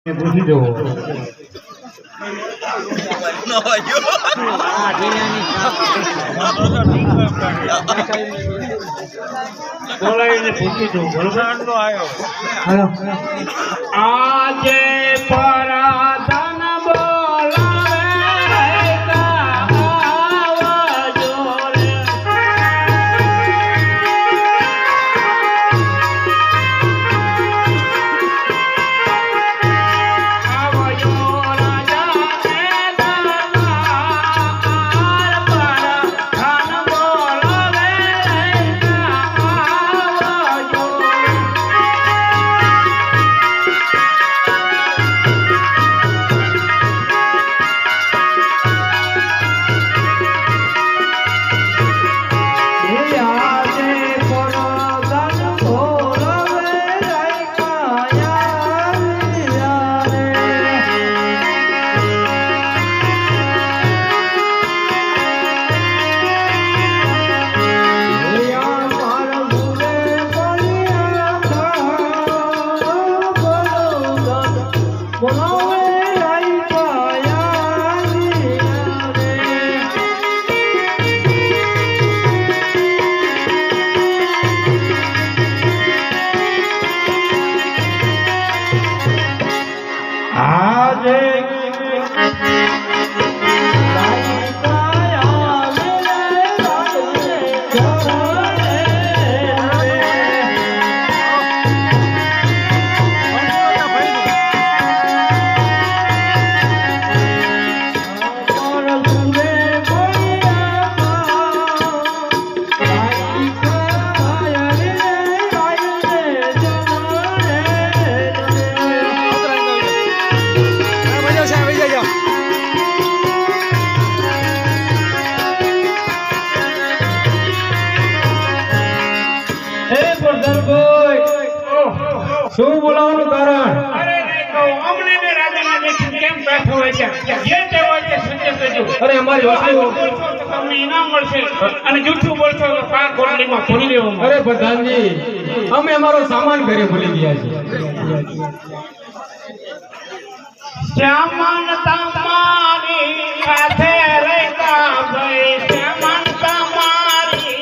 પૂછી જવો બોલાવીને પૂછી જવું બરોબર આજે પરાધન શું બોલાવવાનું કારણ? અરે નહીં કહું અમને ને રાજાને દેખી કેમ બેઠો હોય છે જે તે હોય તે સંજય કરજો. અરે અમારી વસ્તુ તમને ઇનામ મળશે અને જૂઠું બોલશો તો કાર કોટડીમાં ભરી દેવામાં. અરે પ્રધાનજી અમે અમારો સામાન ઘરે ભૂલી ગયા છીએ. સામાન તમારી સાથે રહેતા ભાઈ સામાન તમારી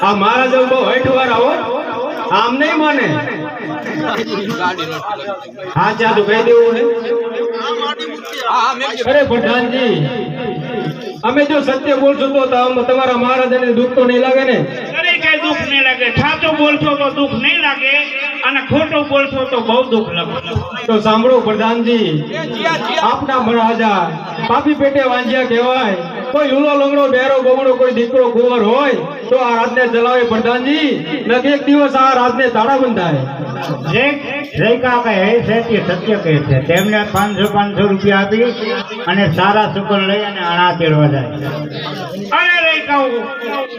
આ મારા જેવું બહુ હેઠ વાર આવો આમ નહીં માને. હા ચા તો કહી દેવું હે. અરે પ્રધાનજી અમે જો સત્ય બોલશું તો તમારા મહારાજાને દુઃખ તો નહીં લાગે ને? અરે કઈ દુઃખ નહીં લાગે. સાચું બોલશો તો દુઃખ નહીં લાગે અને ખોટું બોલશો તો બહુ દુઃખ લાગે. તો સાંભળો પ્રધાનજી આપના મહારાજા પાપી પેટે વાંજ્યા કહેવાય. કોઈ લુલો લંગડો બેરો ગોમડો કોઈ દીકરો કુંવર હોય તો આ રાતને ચલાવે પ્રધાનજી. નક એક દિવસ આ રાતને તાળા બંધાય. સત્ય કહે છે તેમને 500 રૂપિયા આપી અને સારા શુકર લઈ અને અણા તેડવા જાય. અરે રે કહું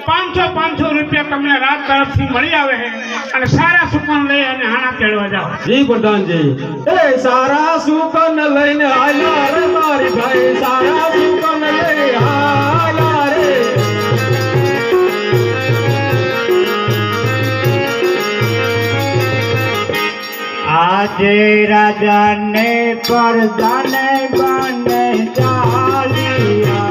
500 રૂપિયા તમને રાત તરફથી મળી આવે છે અને સારા સુકન લઈ અને હાણા તેડવા જાઓ. જી પ્રધાનજી. એ સારા સુકન લઈને આયા રે મારી ભાઈ, સારા સુકન લઈ આયા રે. આ આજે રાજાને પરદાને બને ચાલિયા